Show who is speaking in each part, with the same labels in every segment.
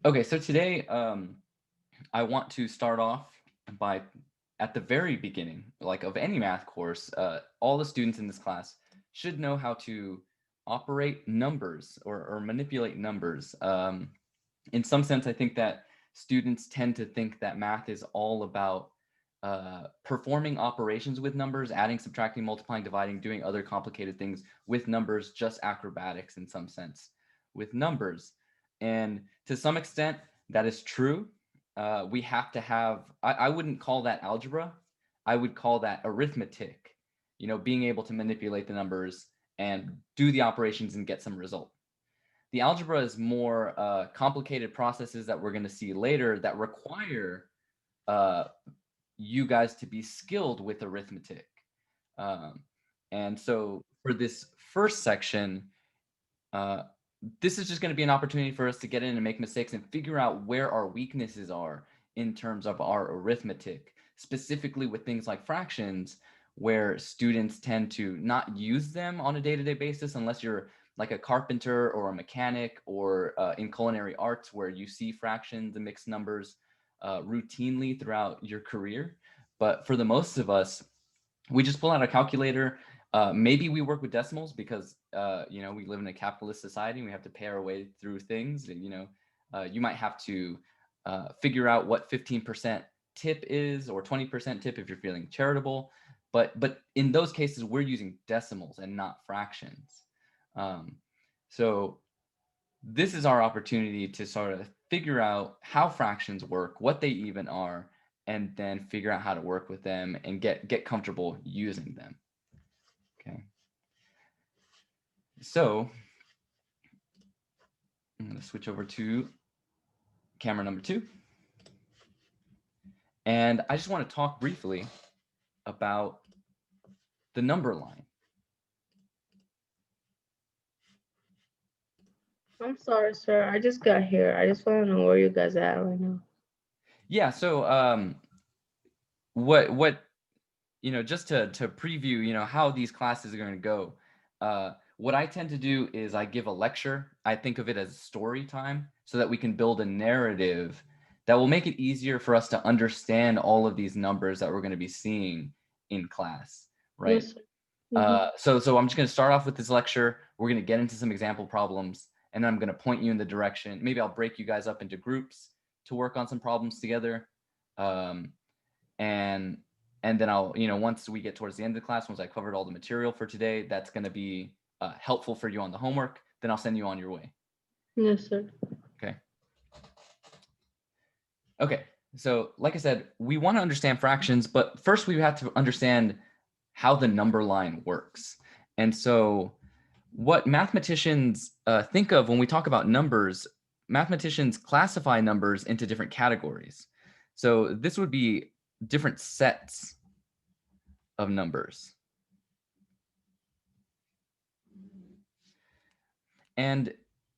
Speaker 1: Okay, so today I want to start off by, at the very beginning, like of any math course, all the students in this class should know how to operate numbers or manipulate numbers. In some sense, I think that students tend to think that math is all about performing operations with numbers, adding, subtracting, multiplying, dividing, doing other complicated things with numbers, just acrobatics in some sense with numbers. And to some extent, that is true. We have to have, I wouldn't call that algebra. I would call that arithmetic, being able to manipulate the numbers and do the operations and get some result. The algebra is more complicated processes that we're going to see later that require uh, you guys to be skilled with arithmetic. Um, and so for this first section, uh, this is just going to be an opportunity for us to get in and make mistakes and figure out where our weaknesses are in terms of our arithmetic, specifically with things like fractions, where students tend to not use them on a day-to-day basis unless you're like a carpenter or a mechanic or in culinary arts where you see fractions and mixed numbers routinely throughout your career. But for the most of us, we just pull out a calculator. Maybe we work with decimals because we live in a capitalist society and we have to pay our way through things. And you might have to figure out what 15% tip is or 20% tip if you're feeling charitable. But in those cases, we're using decimals and not fractions. Um, so this is our opportunity to sort of figure out how fractions work, what they even are, and then figure out how to work with them and get comfortable using them. Okay. So I'm going to switch over to camera number 2. And I just want to talk briefly about the number line.
Speaker 2: I'm sorry, sir. I just got here. I just want to know where you guys at right now.
Speaker 1: Yeah, so what just to preview, how these classes are going to go. What I tend to do is I give a lecture. I think of it as story time so that we can build a narrative that will make it easier for us to understand all of these numbers that we're going to be seeing in class, right?
Speaker 2: Yes, sir. Mm-hmm.
Speaker 1: So I'm just going to start off with this lecture. We're going to get into some example problems, and then I'm going to point you in the direction. Maybe I'll break you guys up into groups to work on some problems together. Um, and and then I'll, once we get towards the end of the class, once I covered all the material for today, that's going to be helpful for you on the homework. Then I'll send you on your way.
Speaker 2: Yes, sir.
Speaker 1: Okay. Okay. So, like I said, we want to understand fractions, but first we have to understand how the number line works. And so, what mathematicians think of when we talk about numbers, mathematicians classify numbers into different categories. So, this would be different sets of numbers. And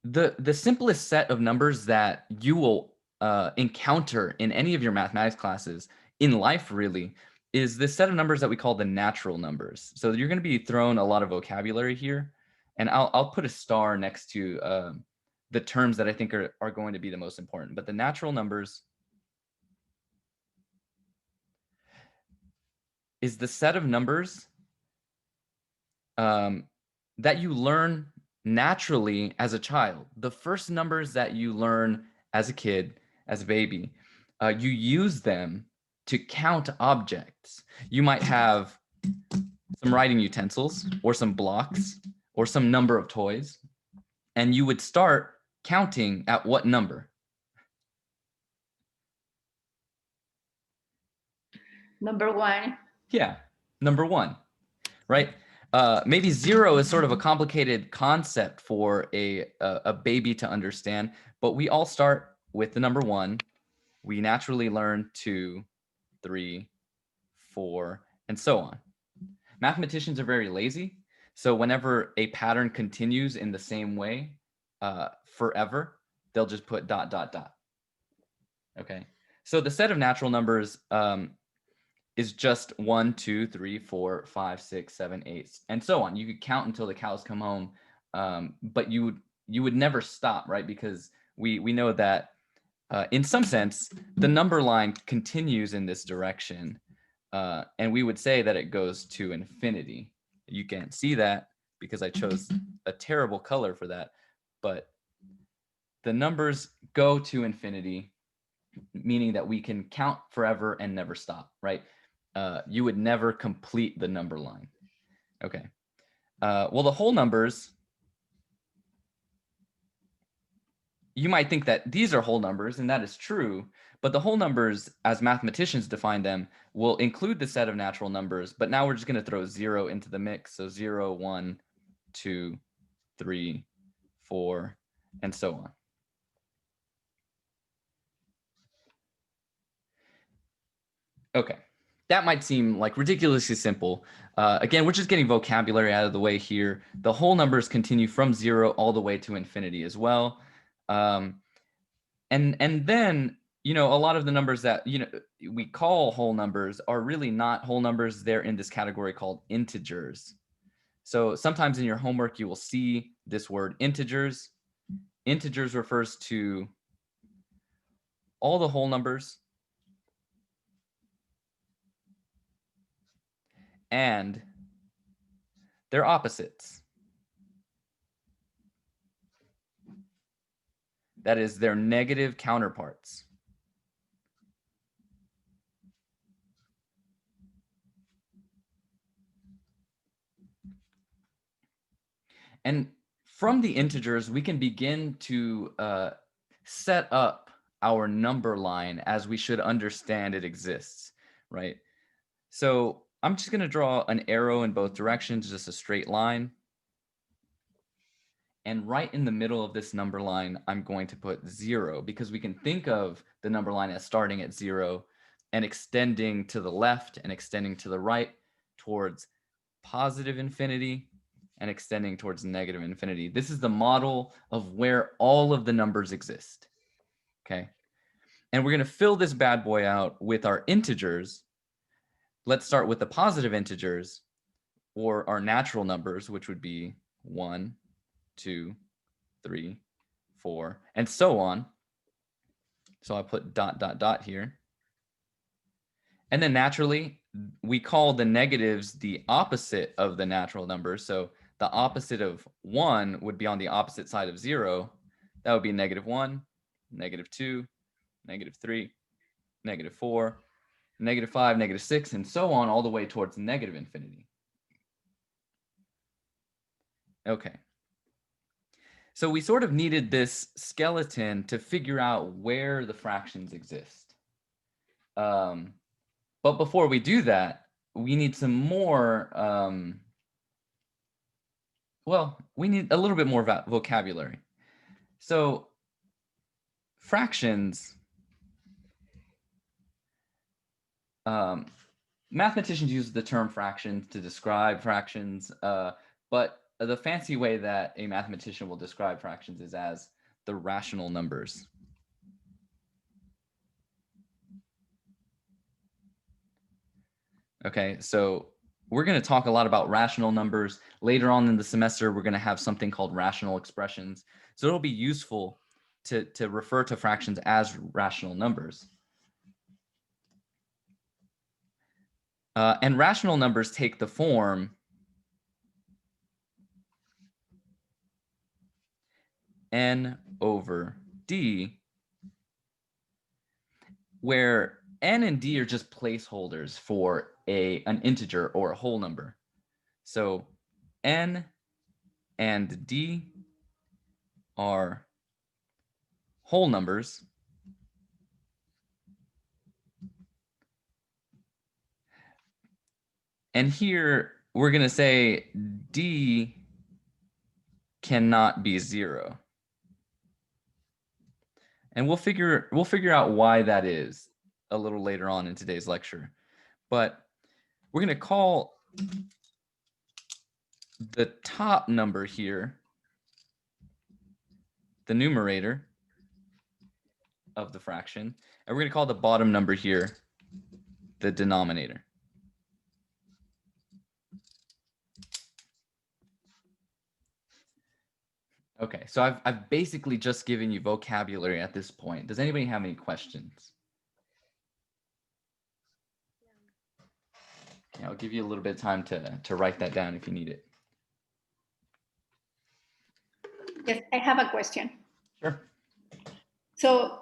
Speaker 1: the simplest set of numbers that you will encounter in any of your mathematics classes in life really is this set of numbers that we call the natural numbers. So you're going to be thrown a lot of vocabulary here, and I'll put a star next to the terms that I think are going to be the most important. But the natural numbers is the set of numbers um, that you learn naturally as a child. The first numbers that you learn as a kid, as a baby, you use them to count objects. You might have some writing utensils or some blocks or some number of toys, and you would start counting at what number?
Speaker 3: Number one.
Speaker 1: Yeah, number 1, right? Maybe 0 is sort of a complicated concept for a baby to understand, but we all start with the number 1. We naturally learn 2, 3, 4, and so on. Mathematicians are very lazy, so whenever a pattern continues in the same way forever, they'll just put dot, dot, dot. Okay, so the set of natural numbers is just 1, 2, 3, 4, 5, 6, 7, 8, and so on. You could count until the cows come home, but you would never stop, right? Because we know that in some sense, the number line continues in this direction. And we would say that it goes to infinity. You can't see that because I chose a terrible color for that. But the numbers go to infinity, meaning that we can count forever and never stop, right? You would never complete the number line. Okay. Well, the whole numbers, you might think that these are whole numbers, and that is true, but the whole numbers, as mathematicians define them, will include the set of natural numbers, but now we're just going to throw 0 into the mix. So 0, 1, 2, 3, 4, and so on. Okay, that might seem like ridiculously simple. Again, we're just getting vocabulary out of the way here. The whole numbers continue from 0 all the way to infinity as well. And then, a lot of the numbers that, we call whole numbers are really not whole numbers. They're in this category called integers. So sometimes in your homework, you will see this word integers. Integers refers to all the whole numbers and their opposites. That is, their negative counterparts. And from the integers, we can begin to set up our number line as we should understand it exists, right? So I'm just going to draw an arrow in both directions, just a straight line. And right in the middle of this number line, I'm going to put 0, because we can think of the number line as starting at 0 and extending to the left and extending to the right towards positive infinity and extending towards negative infinity. This is the model of where all of the numbers exist. Okay. And we're going to fill this bad boy out with our integers. Let's start with the positive integers, or our natural numbers, which would be 1, 2, 3, 4, and so on. So I put ... here. And then naturally, we call the negatives the opposite of the natural numbers. So the opposite of 1 would be on the opposite side of 0. That would be -1, -2, -3, -4, -5, -6, and so on, all the way towards negative infinity. Okay. So we sort of needed this skeleton to figure out where the fractions exist. But before we do that, we need some more, we need a little bit more vocabulary. So fractions, mathematicians use the term fractions to describe fractions, but the fancy way that a mathematician will describe fractions is as the rational numbers. Okay, so we're going to talk a lot about rational numbers. Later on in the semester, we're going to have something called rational expressions. So it'll be useful to refer to fractions as rational numbers. And rational numbers take the form n over d, where n and d are just placeholders for an integer or a whole number. So n and d are whole numbers. And here we're going to say d cannot be 0. And we'll figure out why that is a little later on in today's lecture. But we're going to call the top number here the numerator of the fraction, and we're going to call the bottom number here the denominator. Okay, so I've basically just given you vocabulary at this point. Does anybody have any questions? Okay, I'll give you a little bit of time to write that down if you need it.
Speaker 3: Yes, I have a question.
Speaker 1: Sure.
Speaker 3: So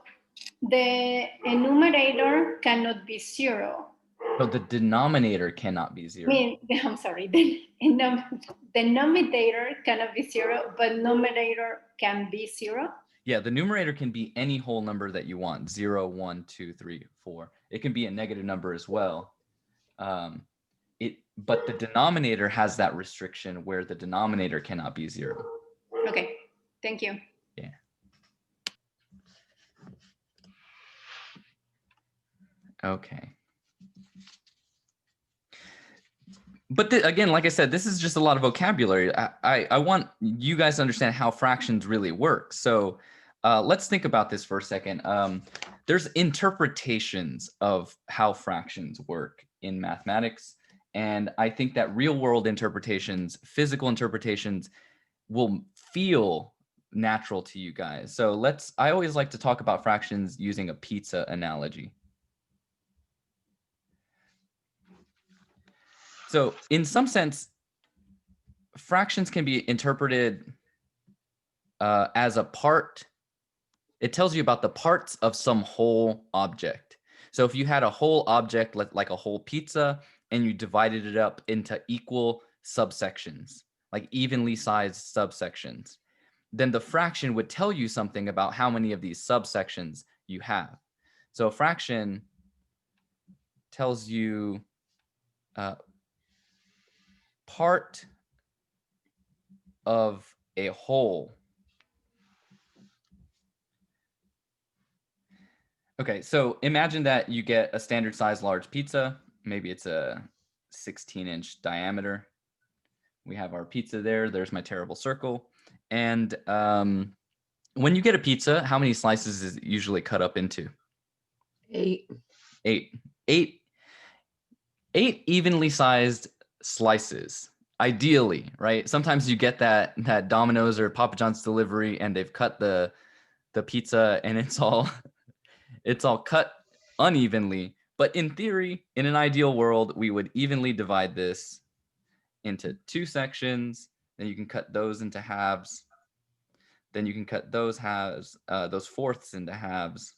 Speaker 3: the enumerator cannot be 0.
Speaker 1: So the denominator cannot be 0.
Speaker 3: I'm sorry, the denominator cannot be 0, but numerator can be 0.
Speaker 1: Yeah, the numerator can be any whole number that you want, 0, 1, 2, 3, 4. It can be a negative number as well. But the denominator has that restriction where the denominator cannot be 0.
Speaker 3: Okay, thank you.
Speaker 1: Yeah. Okay. But again, like I said, this is just a lot of vocabulary. I want you guys to understand how fractions really work. So let's think about this for a second. There's interpretations of how fractions work in mathematics. And I think that real world interpretations, physical interpretations will feel natural to you guys. So I always like to talk about fractions using a pizza analogy. So in some sense, fractions can be interpreted as a part. It tells you about the parts of some whole object. So if you had a whole object like a whole pizza and you divided it up into equal subsections, like evenly sized subsections, then the fraction would tell you something about how many of these subsections you have. So a fraction tells you part of a whole. Okay, so imagine that you get a standard size large pizza. Maybe it's a 16-inch diameter. We have our pizza there. There's my terrible circle. And when you get a pizza, how many slices is it usually cut up into?
Speaker 2: 8.
Speaker 1: 8 evenly sized slices. Ideally, right? Sometimes you get that Domino's or Papa John's delivery and they've cut the pizza and it's all cut unevenly. But in theory, in an ideal world, we would evenly divide this into 2 sections. Then you can cut those into halves. Then you can cut those halves, those fourths into halves.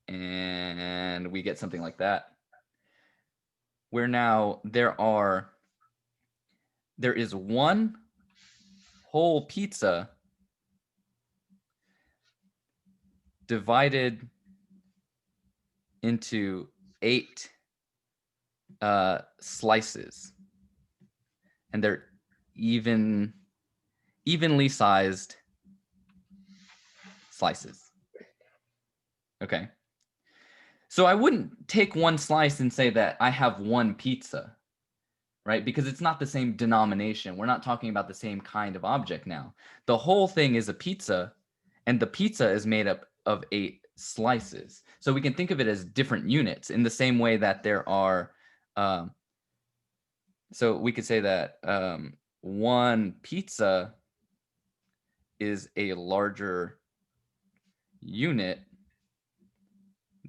Speaker 1: And we get something like that. Where now there is one whole pizza divided into 8 slices, and they're evenly sized slices. Okay. So I wouldn't take one slice and say that I have one pizza, right? Because it's not the same denomination. We're not talking about the same kind of object now. The whole thing is a pizza, and the pizza is made up of 8 slices. So we can think of it as different units in the same way that there are, so we could say that one pizza is a larger unit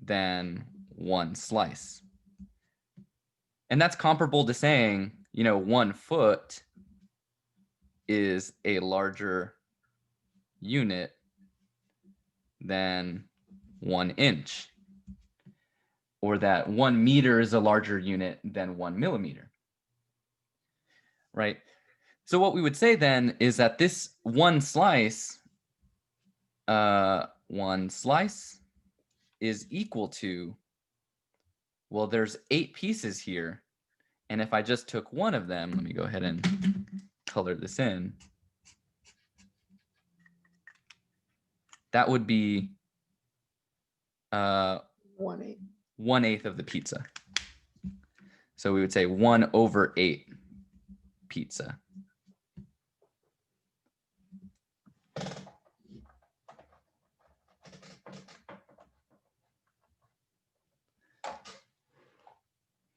Speaker 1: than one slice. And that's comparable to saying, 1 foot is a larger unit than 1 inch, or that 1 meter is a larger unit than 1 millimeter, right? So what we would say then is that this one slice is equal to, well, there's 8 pieces here. And if I just took one of them, let me go ahead and color this in. That would be 1/8 of the pizza. So we would say 1/8 pizza.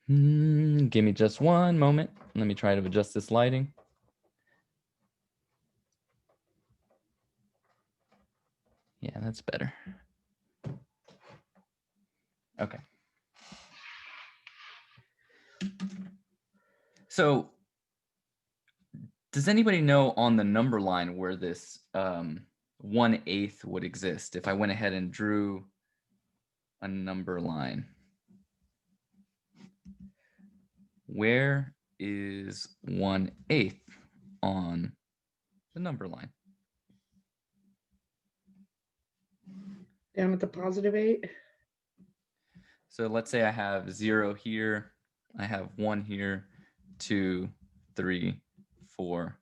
Speaker 1: Give me just one moment. Let me try to adjust this lighting. Yeah, that's better. Okay. So does anybody know on the number line where this 1/8 would exist if I went ahead and drew a number line? Where is 1/8 on the number line?
Speaker 2: Down at the +8.
Speaker 1: So let's say I have 0 here, I have 1 here, 2, 3, 4.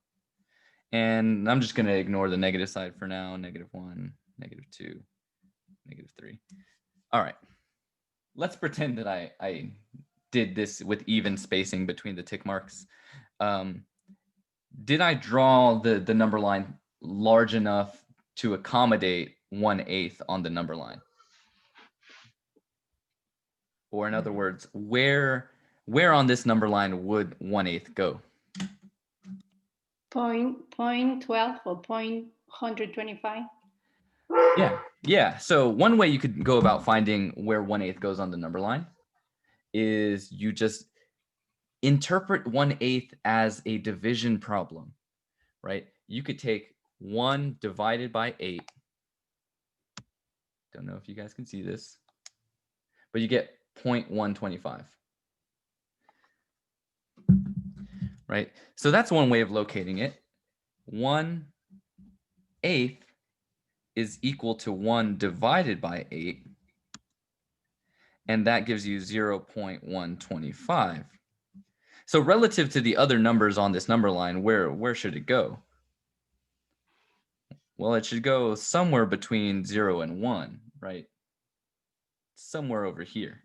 Speaker 1: And I'm just going to ignore the negative side for now. -1, -2, -3. All right. Let's pretend that I did this with even spacing between the tick marks. Did I draw the number line large enough to accommodate 1/8 on the number line? Or in other words, where on this number line would 1/8 go?
Speaker 3: 0.12 or 0.125.
Speaker 1: Yeah. So one way you could go about finding where 1/8 goes on the number line is you just interpret 1/8 as a division problem, right? You could take 1 divided by 8. Don't know if you guys can see this, but you get 0.125. Right? So that's one way of locating it. 1/8 is equal to 1 divided by 8. And that gives you 0.125. So relative to the other numbers on this number line, where should it go? Well, it should go somewhere between 0 and 1, right? Somewhere over here.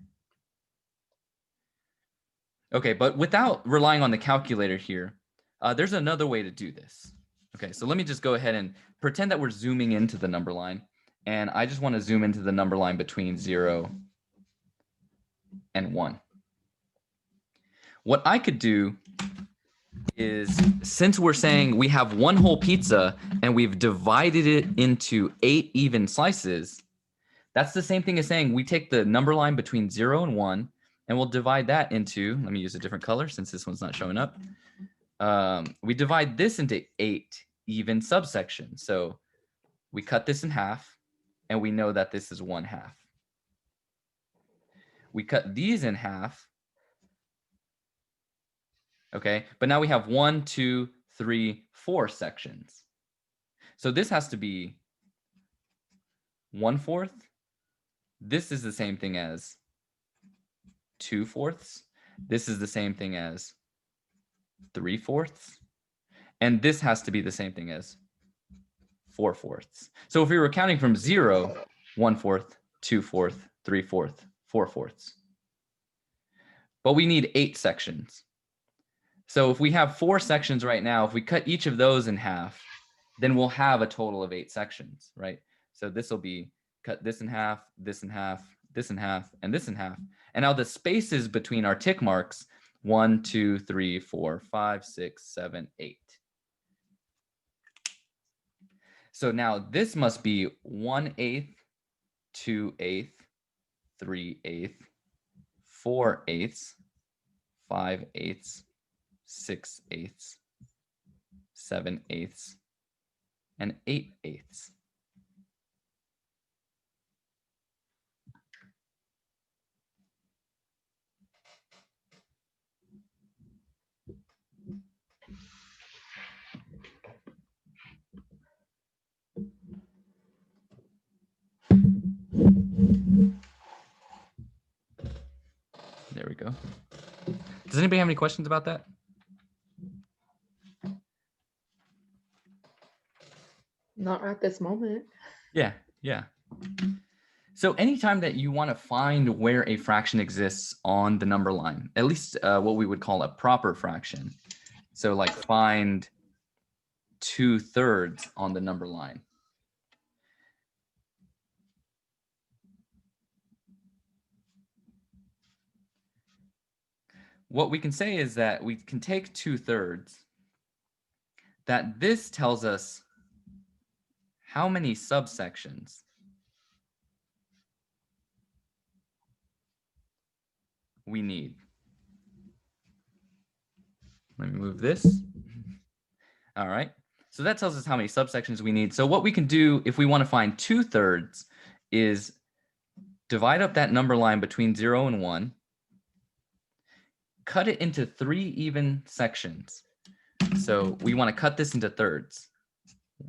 Speaker 1: Okay, but without relying on the calculator here, there's another way to do this. Okay, so let me just go ahead and pretend that we're zooming into the number line. And I just want to zoom into the number line between 0 and 1. What I could do is, since we're saying we have one whole pizza and we've divided it into 8 even slices, that's the same thing as saying we take the number line between 0 and 1 and we'll divide that into, let me use a different color since this one's not showing up. We divide this into 8 even subsections. So we cut this in half and we know that this is 1/2. We cut these in half. Okay, but now we have 1, 2, 3, 4 sections. So this has to be 1/4. This is the same thing as 2/4. This is the same thing as 3/4. And this has to be the same thing as 4/4. So if we were counting from 0, 1/4, 2/4, 3/4, 4/4. But we need 8 sections. So if we have 4 sections right now, if we cut each of those in half, then we'll have a total of 8 sections, right? So this will be cut this in half, this in half, this in half, and this in half. And now the spaces between our tick marks, 1, 2, 3, 4, 5, 6, 7, 8. So now this must be 1/8, 2/8, 3/8, 4/8, 5/8, 6/8, 7/8, and 8/8. There we go. Does anybody have any questions about that?
Speaker 2: Not at this moment.
Speaker 1: Yeah. So anytime that you want to find where a fraction exists on the number line, at least what we would call a proper fraction. So like find 2/3 on the number line. What we can say is that we can take 2/3, that this tells us how many subsections we need. Let me move this. All right. So that tells us how many subsections we need. So what we can do if we want to find 2/3 is divide up that number line between 0 and 1, cut it into 3 even sections. So we want to cut this into thirds.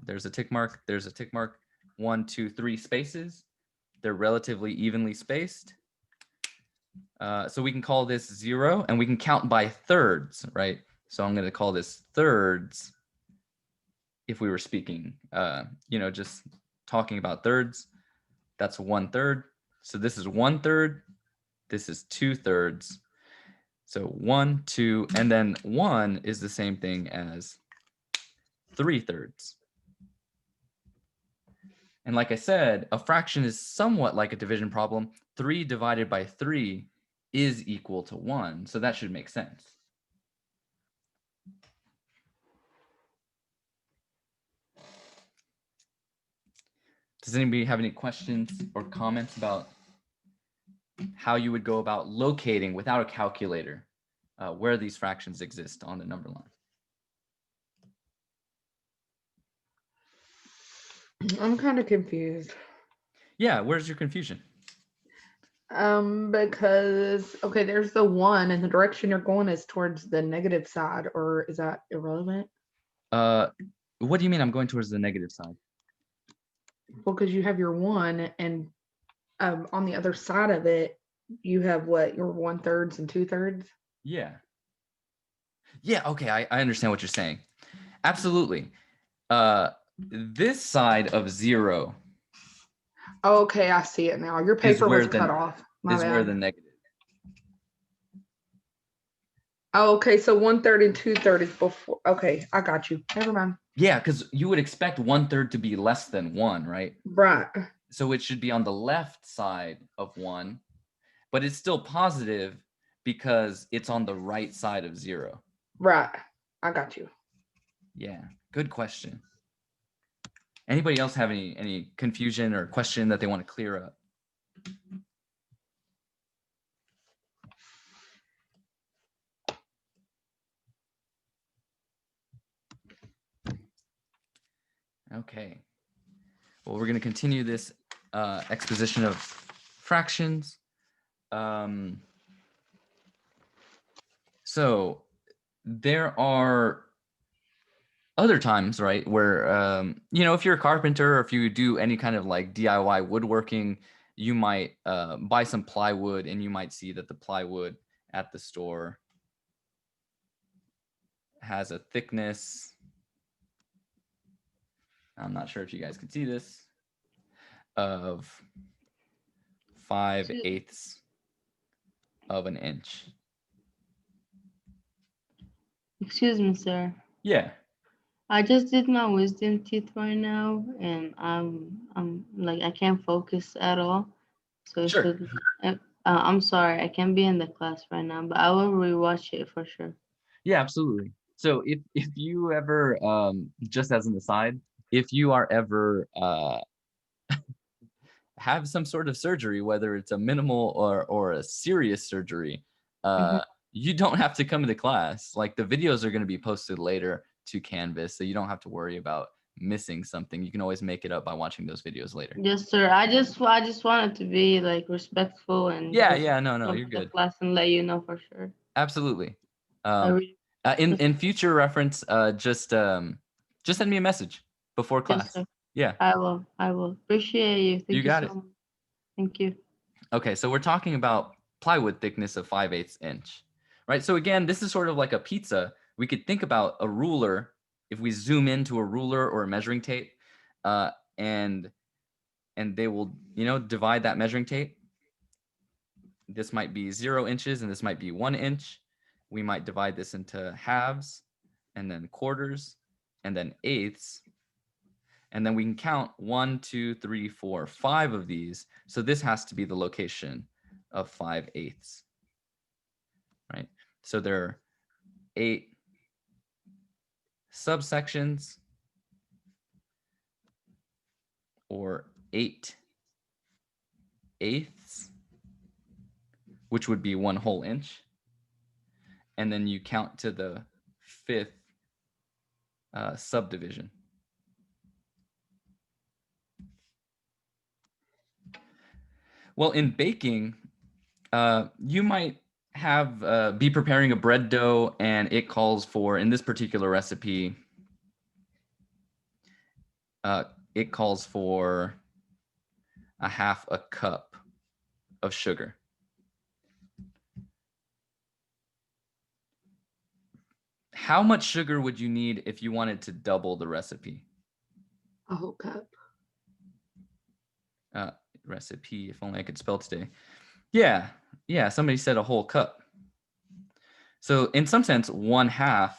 Speaker 1: There's a tick mark, there's a tick mark, 1, 2, 3 spaces. They're relatively evenly spaced. So we can call this 0, and we can count by thirds, right? So I'm going to call this thirds if we were speaking, just talking about thirds. That's 1/3. So this is 1/3. This is 2/3. So 1, 2, and then 1 is the same thing as 3/3. And like I said, a fraction is somewhat like a division problem. 3 divided by 3 is equal to 1. So that should make sense. Does anybody have any questions or comments about how you would go about locating without a calculator where these fractions exist on the number line?
Speaker 2: I'm kind of confused.
Speaker 1: Yeah, where's your confusion?
Speaker 2: Because, okay, there's the 1 and the direction you're going is towards the negative side, or is that irrelevant?
Speaker 1: What do you mean I'm going towards the negative side?
Speaker 2: Well, because you have your 1 and on the other side of it, you have what, your 1/3 and 2/3?
Speaker 1: Yeah. Yeah, okay, I understand what you're saying. Absolutely. This side of 0
Speaker 2: Okay, I see it now. Your paper
Speaker 1: where
Speaker 2: was cut off. My
Speaker 1: is where
Speaker 2: bad.
Speaker 1: the negative.
Speaker 2: Oh, okay, so 1/3 and 2/3 is before. Okay, I got you. Never mind.
Speaker 1: Yeah, because you would expect 1/3 to be less than 1, right?
Speaker 2: Right.
Speaker 1: So it should be on the left side of 1, but it's still positive because it's on the right side of 0.
Speaker 2: Right. I got you.
Speaker 1: Yeah, good question. Anybody else have any confusion or question that they want to clear up? Okay. Well, we're going to continue this exposition of fractions. So there are other times, right, where, if you're a carpenter or if you do any kind of like DIY woodworking, you might buy some plywood and you might see that the plywood at the store has a thickness. I'm not sure if you guys can see this, of 5/8 of an inch.
Speaker 4: Excuse me, sir.
Speaker 1: Yeah.
Speaker 4: I just did my wisdom teeth right now, and I'm like I can't focus at all. So if
Speaker 1: Sure.
Speaker 4: I'm sorry, I can't be in the class right now, but I will rewatch it for sure.
Speaker 1: Yeah, absolutely. So if you ever, just as an aside, if you are ever have some sort of surgery, whether it's a minimal or a serious surgery, you don't have to come to class. Like the videos are going to be posted later to Canvas, so you don't have to worry about missing something. You can always make it up by watching those videos later.
Speaker 4: Yes, sir. I just wanted to be like respectful and
Speaker 1: Yeah, no,
Speaker 4: come
Speaker 1: you're
Speaker 4: to the
Speaker 1: good.
Speaker 4: class and let you know for sure.
Speaker 1: Absolutely.
Speaker 4: I
Speaker 1: In future reference, just send me a message before class.
Speaker 4: Yes, sir.
Speaker 1: Yeah.
Speaker 4: I will. Appreciate you. Thank
Speaker 1: You got it.
Speaker 4: so much. Thank you.
Speaker 1: Okay, so we're talking about plywood thickness of 5/8 inch, right? So again, this is sort of like a pizza. We could think about a ruler if we zoom into a ruler or a measuring tape, and they will, divide that measuring tape. This might be 0 inches and this might be 1 inch. We might divide this into halves and then quarters and then eighths. And then we can count 1, 2, 3, 4, 5 of these. So this has to be the location of 5/8, right? So there are 8 subsections, or 8/8, which would be 1 whole inch. And then you count to the 5th subdivision. Well, in baking, you might have be preparing a bread dough, and it calls for, in this particular recipe, it calls for a 1/2 cup of sugar. How much sugar would you need if you wanted to double the recipe?
Speaker 2: A whole cup.
Speaker 1: Recipe, if only I could spell today. Yeah, somebody said a whole cup. So in some sense, 1/2,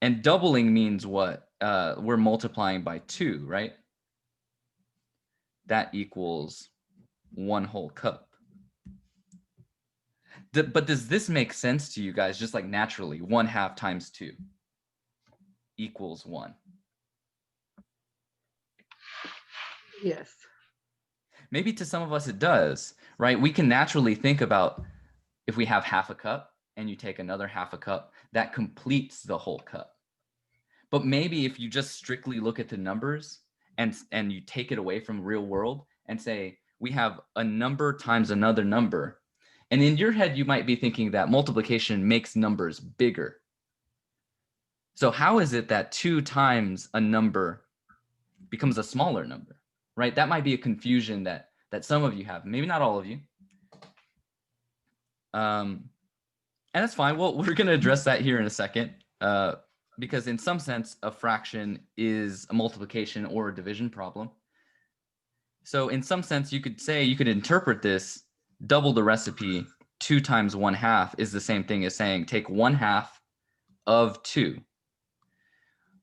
Speaker 1: and doubling means what? We're multiplying by 2, right? That equals 1 whole cup. But does this make sense to you guys? Just like naturally, 1/2 times 2 equals 1.
Speaker 2: Yes.
Speaker 1: Maybe to some of us it does, right? We can naturally think about if we have 1/2 cup and you take another 1/2 cup, that completes the whole cup. But maybe if you just strictly look at the numbers and you take it away from real world and say, we have a number times another number. And in your head, you might be thinking that multiplication makes numbers bigger. So how is it that 2 times a number becomes a smaller number, right? That might be a confusion that some of you have, maybe not all of you. And that's fine. Well, we're going to address that here in a second, because in some sense, a fraction is a multiplication or a division problem. So in some sense, you could interpret this, double the recipe, 2 times 1/2 is the same thing as saying take 1/2 of 2.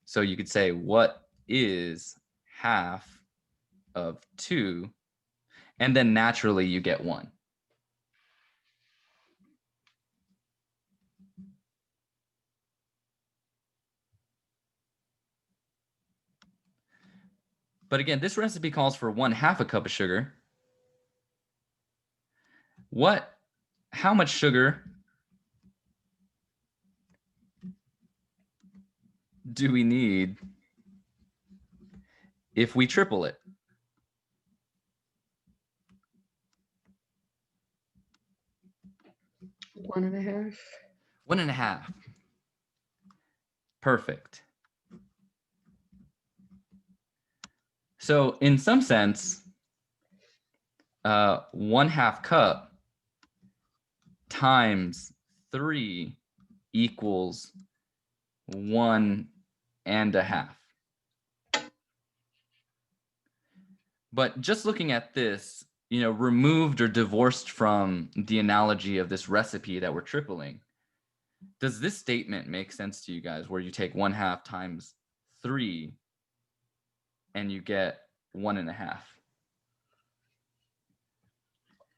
Speaker 1: So you could say, what is 1/2 of 2? And then naturally you get 1. But again, this recipe calls for 1/2 cup of sugar. How much sugar do we need if we triple it?
Speaker 2: 1.5.
Speaker 1: 1.5. Perfect. So in some sense, 1/2 cup times 3 equals 1.5. But just looking at this, removed or divorced from the analogy of this recipe that we're tripling, does this statement make sense to you guys, where you take 1/2 times 3 and you get 1.5?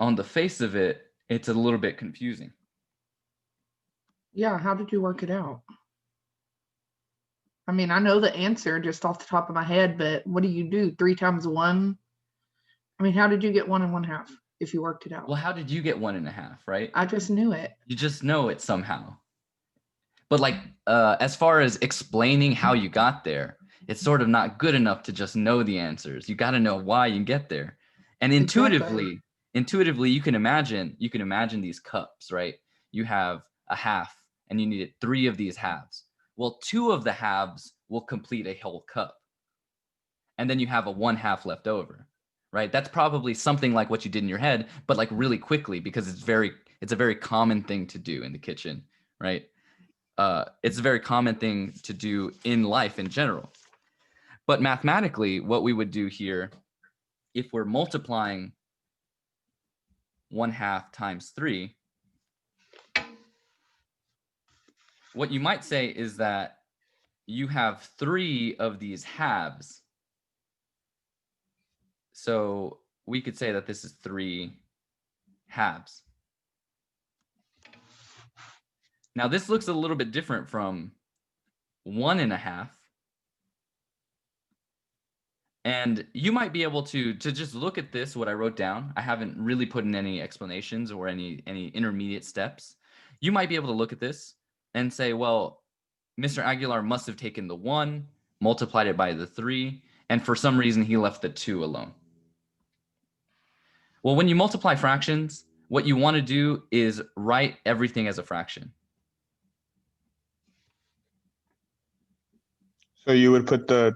Speaker 1: On the face of it, it's a little bit confusing.
Speaker 2: Yeah, how did you work it out? I mean, I know the answer just off the top of my head, but what do you do? 3 times 1? I mean, how did you get 1 and 1/2 if you worked it out?
Speaker 1: Well, how did you get 1.5, right?
Speaker 2: I just knew it.
Speaker 1: You just know it somehow. But like, as far as explaining how you got there, it's sort of not good enough to just know the answers. You got to know why you get there. And intuitively, you can imagine these cups, right? You have a 1/2 and you needed 3 of these halves. Well, 2 of the halves will complete a whole cup. And then you have a 1/2 left over, right? That's probably something like what you did in your head, but like really quickly, because it's a very common thing to do in the kitchen, right? It's a very common thing to do in life in general. But mathematically, what we would do here, if we're multiplying 1/2 times 3, what you might say is that you have 3 of these halves. So we could say that this is 3 halves. Now this looks a little bit different from 1.5 And you might be able to just look at this, what I wrote down. I haven't really put in any explanations or any intermediate steps. You might be able to look at this and say, well, Mr. Aguilar must have taken the 1, multiplied it by the 3, and for some reason he left the 2 alone. Well, when you multiply fractions, what you want to do is write everything as a fraction.
Speaker 5: So you would put the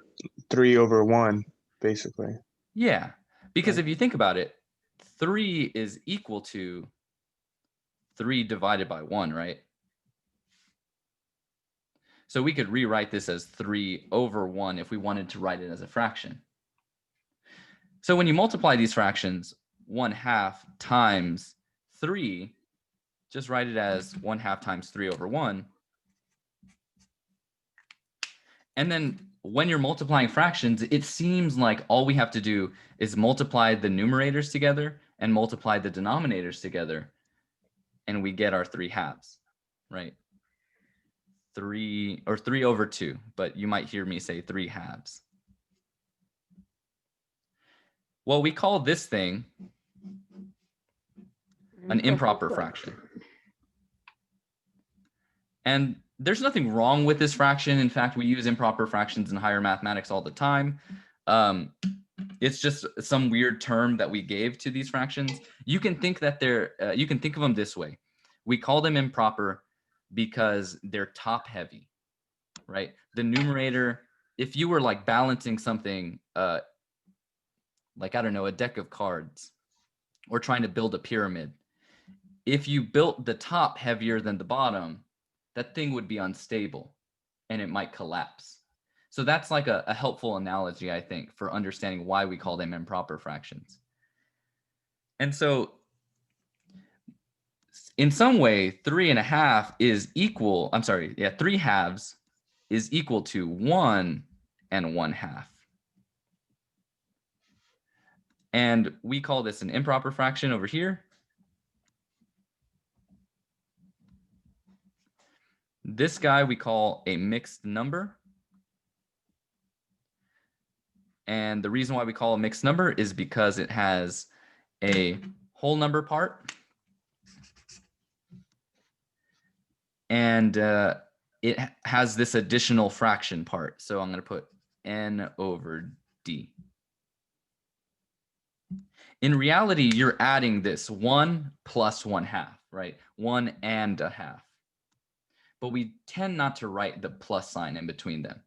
Speaker 5: 3 over 1, basically.
Speaker 1: Yeah, because
Speaker 5: Right.
Speaker 1: if you think about it, 3 is equal to 3 divided by 1, right? So we could rewrite this as 3 over 1 if we wanted to write it as a fraction. So when you multiply these fractions, 1/2 times 3, just write it as 1/2 times 3 over 1. And then when you're multiplying fractions, it seems like all we have to do is multiply the numerators together and multiply the denominators together, and we get our 3/2, right? 3 over 2, but you might hear me say 3/2. Well, we call this thing an improper fraction. And there's nothing wrong with this fraction. In fact, we use improper fractions in higher mathematics all the time. It's just some weird term that we gave to these fractions. You can think that you can think of them this way. We call them improper because they're top heavy, right? The numerator, if you were like balancing something, like, I don't know, a deck of cards, or trying to build a pyramid, if you built the top heavier than the bottom, that thing would be unstable and it might collapse. So that's like a helpful analogy, I think, for understanding why we call them improper fractions. And so in some way, 3.5 is equal, 3/2 is equal to 1 1/2. And we call this an improper fraction over here. This guy we call a mixed number. And the reason why we call a mixed number is because it has a whole number part. And it has this additional fraction part. So I'm going to put n over d. In reality, you're adding this 1 plus 1/2, right? 1 and 1/2. But we tend not to write the plus sign in between them.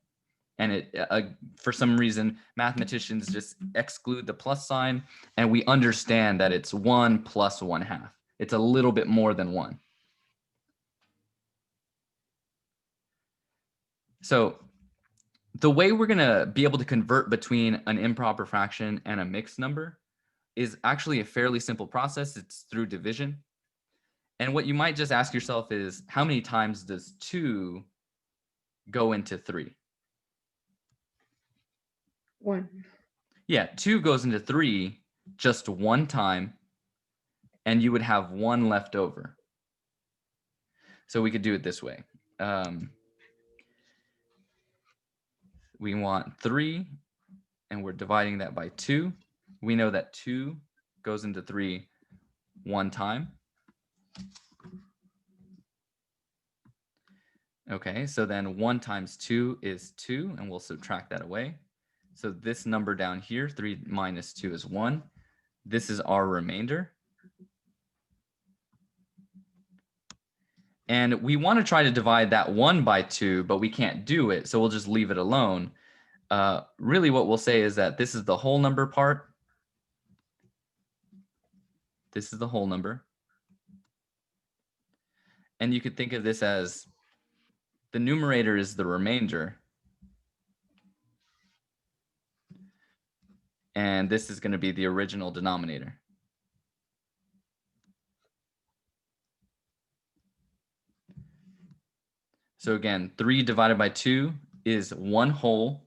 Speaker 1: And it, for some reason, mathematicians just exclude the plus sign, and we understand that it's 1 plus 1/2. It's a little bit more than 1. So the way we're going to be able to convert between an improper fraction and a mixed number is actually a fairly simple process. It's through division. And what you might just ask yourself is, how many times does 2 go into 3?
Speaker 2: 1.
Speaker 1: Yeah, 2 goes into 3 just one time, and you would have 1 left over. So we could do it this way. We want 3, and we're dividing that by 2. We know that 2 goes into 3 one time. Okay, so then 1 times 2 is 2, and we'll subtract that away. So this number down here, 3 minus 2 is 1. This is our remainder. And we want to try to divide that 1 by 2, but we can't do it, so we'll just leave it alone. Really what we'll say is that this is the whole number part. This is the whole number. And you could think of this as the numerator is the remainder. And this is going to be the original denominator. So again, 3 divided by 2 is 1 whole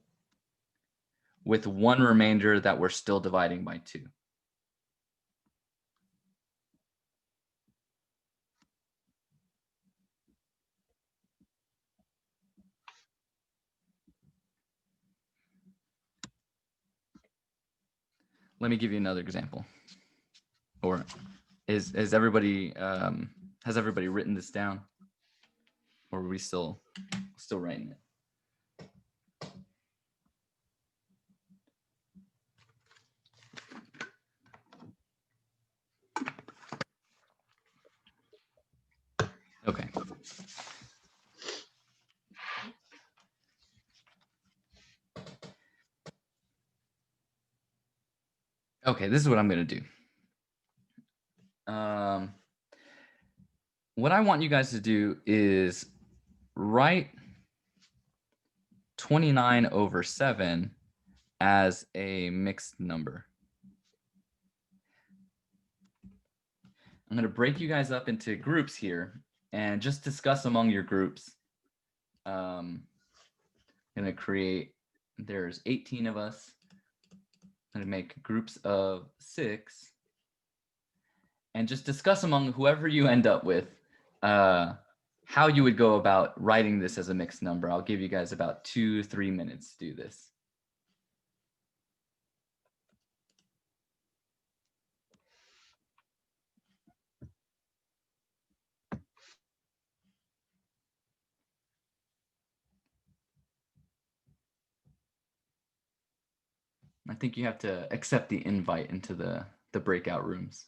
Speaker 1: with 1 remainder that we're still dividing by 2. let me give you another example. Or is everybody has everybody written this down? Or are we still writing it? Okay. Okay, this is what I'm going to do. What I want you guys to do is write 29 over 7 as a mixed number. I'm going to break you guys up into groups here and just discuss among your groups. I'm going to create, there's 18 of us. I'm going to make groups of 6 and just discuss among whoever you end up with how you would go about writing this as a mixed number. I'll give you guys about 2-3 minutes to do this. I think you have to accept the invite into the breakout rooms.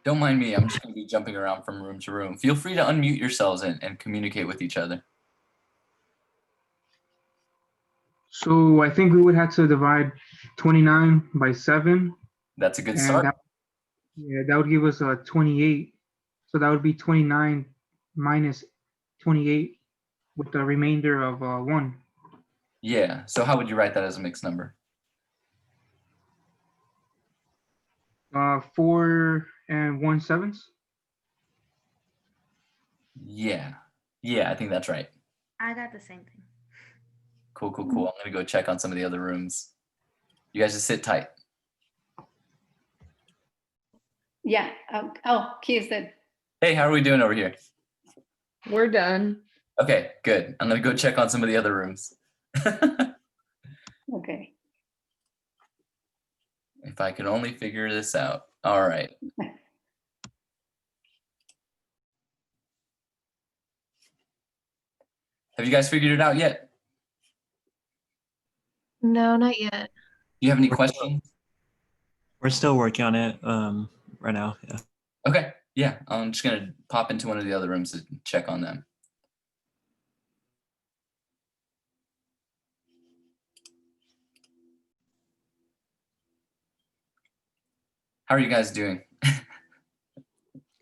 Speaker 1: Don't mind me, I'm just going to be jumping around from room to room. Feel free to unmute yourselves and communicate with each other.
Speaker 6: So I think we would have to divide 29 by 7.
Speaker 1: That's a good
Speaker 6: And
Speaker 1: start.
Speaker 6: that would give us a 28. So that would be 29 minus 28 with the remainder of 1.
Speaker 1: Yeah, so how would you write that as a mixed number?
Speaker 6: 4 and 1/7.
Speaker 1: Yeah, I think that's right.
Speaker 7: I got the same thing.
Speaker 1: Cool. I'm going to go check on some of the other rooms. You guys just sit tight.
Speaker 3: Yeah. Oh, Keith said.
Speaker 1: Hey, how are we doing over here?
Speaker 2: We're done.
Speaker 1: Okay, good. I'm going to go check on some of the other rooms.
Speaker 3: Okay.
Speaker 1: If I could only figure this out. All right. Have you guys figured it out yet?
Speaker 8: No, not yet.
Speaker 1: Do you have any questions?
Speaker 9: We're still working on it right now. Yeah.
Speaker 1: Okay, yeah. I'm just going to pop into one of the other rooms to check on them. How are you guys doing?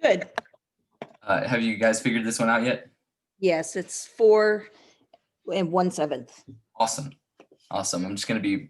Speaker 10: Good.
Speaker 1: Have you guys figured this one out yet?
Speaker 10: Yes, it's 4 and 1/7.
Speaker 1: Awesome. I'm just going to be